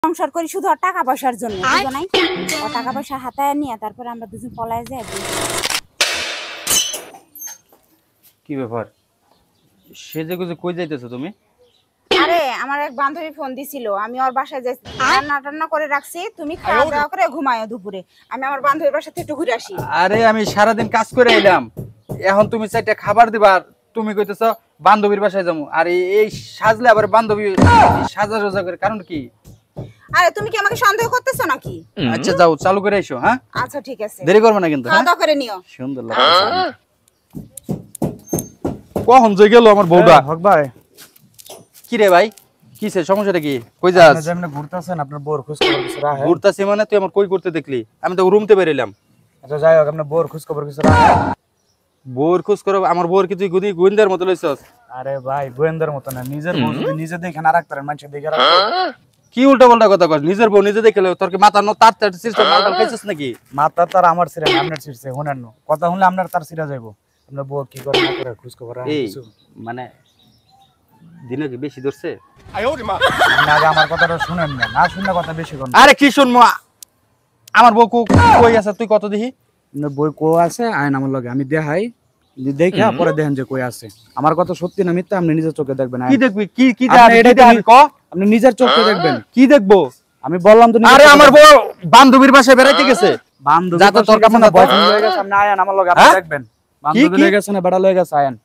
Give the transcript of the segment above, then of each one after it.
সংসার করি শুধু টাকা পয়সার জন্য, বুঝো নাই? টাকা পয়সা হাতায় নিয়ে তারপরে আমরা দুজন পলায় যাই। কি ব্যাপার, সেজে গুজে কই যাইতেছো তুমি? আরে আমার এক বান্ধবী ফোন দিছিল, আমি ওর বাসায় যাচ্ছি, রান্না টান্না করে রাখছি, তুমি খাওয়া দাওয়া করে ঘুমায়ো দুপুরে, আমি আমার বান্ধবীর বাসা থেকে একটু ঘুরে আসি। আরে আমি সারাদিন কাজ করে এলাম, এখন তুমি চারটা খাবার দিবা, তুমি কইতেছো বান্ধবীর বাসায় যাবো। আর এই সাজলে আবার বান্ধবী সাজা রোজা করে কারণ কি? আরে তুমি কি আমাকে সন্দেহ করতেছো নাকি? আচ্ছা যাও, চালু করে এসো। হ্যাঁ আচ্ছা ঠিক আছে, দেরি করবে না কিন্তু। খাওয়া দাওয়া করে নিও। সুন্দর লাগছে। কখন যে গেল আমার বউটা? হক ভাই, কি রে ভাই, কিসে সমস্যাটা কি? কই যাস? আপনি যেমন ঘুরতেছেন আপনার বউর খোঁজ খবর কিছু রাখেন? ঘুরতাছি মানে তুই আমার কই করতে দেখলি? আমি তো রুমতে বেরিলাম। আচ্ছা যাই হোক, আপনার বউর খোঁজ খবর কিছু রাখেন? বউর খোঁজ করো? আমার বউর কি তুই গোয়েন্দার মতো লইছস? আরে ভাই গোয়েন্দার মতো না, নিজের বউ যদি নিজে দেখে না রাখতেন মানুষের দেখে রাখতেন। কি উল্টা পাল্টা কথা কস? নিজের বউ নিজে দেখলে তোর কি মাথা তার তার সিস্টেম মালটাল খাইছিস নাকি? মাথা তার আমার সিরে না, আপনার সিরছে শুনেন না, কথা শুনলে আপনার তার সিরা যাইবো। আপনার বউ কি করে না করে খোঁজ খবর রাখেন এই কিছু? মানে দিনে কি বেশি ধরছে? আপনি আগে আমার কথাটা শুনেন না, না শুনলে কথা বেশি কোন। আরে কি শুনবো? আমার বউ কই আছে তুই কত দেখি? আপনার বই কো আছে আইন আমার লগে, আমি দেখাই, যদি দেখে পরে দেখেন যে কই আছে। আমার কথা সত্যি না মিথ্যা আপনি নিজের চোখে দেখবেন। কি দেখবি? কি কি আপনি এটা দেখবি ক? আপনি নিজের চোখে দেখবেন। কি দেখবো? আমি বললাম তো আরে আমার বউ বান্ধবীর বাসায় বেড়াইতে গেছে। বান্ধবী যা তো তোর কাছে না বয়ফ্রেন্ড হয়ে গেছে, আপনি আয়েন আমার লগে, আপনি হ্যাঁ? দেখবেন। বান্ধবী কি? হয়ে গেছে না বেড়া লয়ে গেছে, আয়েন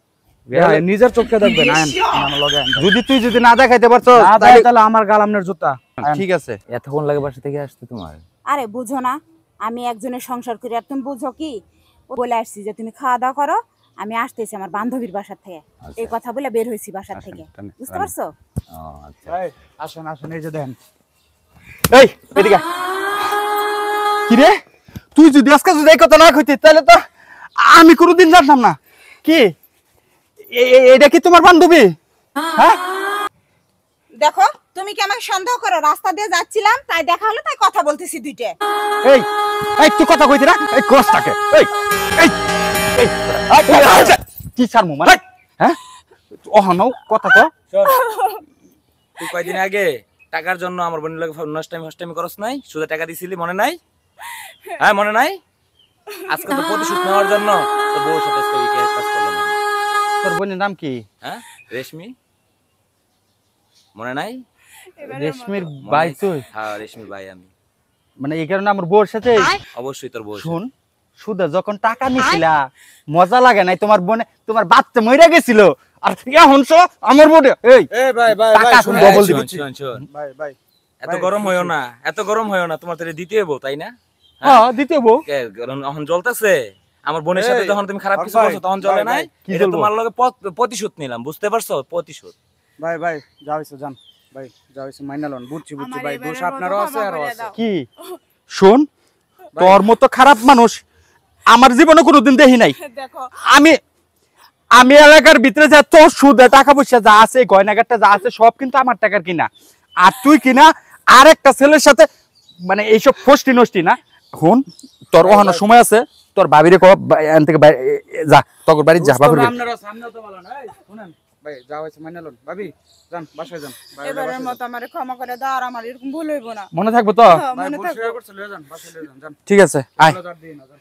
আয়েন, নিজের চোখে দেখবেন, আয়েন আমার লগে আয়েন। যদি তুই যদি না দেখাইতে পারছস না দেয় তাহলে আমার গাল আপনার জুতা। ঠিক আছে। এতক্ষণ লাগে বাসা থেকে আসতে তোমার? আরে বুঝো না, আমি একজনের সংসার করি, আর তুমি বুঝো কি? বলে আসছি যে তুমি খাওয়া দাওয়া করো, আমি আসতেছি আমার বান্ধবীর বাসা থেকে। এই কথা বলে বের হয়েছি বাসা থেকে, বুঝতে পারছো? ও আচ্ছা, এই আসেন আসেন, এই যে দেখেন। এই এদিকে কি রে, তুই যদি আজকে যদি এই কথা না কইতি তাহলে তো আমি কোনোদিন জানতাম না। কি এটা কি তোমার বান্ধবী? হ্যাঁ দেখো তুমি কি আমাকে সন্দেহ করো? রাস্তা দিয়ে যাচ্ছিলাম তাই দেখা হলো, তাই কথা বলতেছি দুইটা। এই এই তুই কথা কইতি না? এই কোসটাকে এই এই এই কি ছাড়মু মানে? হ্যাঁ ওহনো কথা তো। তুই কয়দিন আগে টাকার জন্য আমার বোনের লগে নষ্টামি করস নাই? সুদে টাকা দিছিলি, মনে নাই? হ্যাঁ মনে নাই? আজকে তো প্রতিশোধ নেওয়ার জন্য তো বউর সাথে আজকে ওই কাজ করলাম। তোর বোনের নাম কি? হ্যাঁ রেশমি, মনে নাই? রেশমির ভাই তুই? হ্যাঁ রেশমির ভাই আমি। মানে এই কারণে আমার বউর সাথে? অবশ্যই তোর বউ। শুন, সুদা যখন টাকা নিছিলা মজা লাগে নাই? তোমার বোনে তোমার বাচ্চা মইরা গেছিল আর এখন আমার বোনে এই এই ভাই ভাই টাকা শুন ডবল দিবি। শোন ভাই ভাই, এত গরম হইও না, এত গরম হইও না, তোমার তো দ্বিতীয় বউ তাই না? হ্যাঁ দিতে বউ। এখন জ্বলতেছে আমার বোনের সাথে, যখন তুমি খারাপ কিছু করছো তখন জ্বলে নাই? এটা তোমার লগে প্রতিশোধ নিলাম, বুঝতে পারছো? প্রতিশোধ। ভাই ভাই যা হইছে জান, ভাই যা হইছে মাইনা লন, বুঝছি বুঝছি ভাই, দোষ আপনারও আছে আর আছে। কি শুন, তোর মতো খারাপ মানুষ আমার জীবনে কোনোদিন দেখি নাই। দেখো আমি আমি এলাকার ভিতরে যা তোর সুদে টাকা পয়সা যা আছে, গয়নাগারটা যা আছে সব কিন্তু আমার টাকার কিনা। আর তুই কিনা আর একটা ছেলের সাথে মানে এইসব ফষ্টি নষ্টি না। হুন তোর ওখানে সময় আছে, তোর ভাবিরে কো এখান থেকে যা, তোর বাড়ি যা। ভাবির আপনারও সামনে তো বলেন। এই শুনেন ভাই, যা হইছে মাইনা লন, ভাবি যান বাসায় যান। এবারের মতো আমারে ক্ষমা করে দাও, আর আমার এরকম ভুল হইব না। মনে থাকবো তো? মনে থাকবে। শেয়ার করতে লয়ে যান, বাসায় লয়ে যান, যান। ঠিক আছে আয়। যান দিন না যান।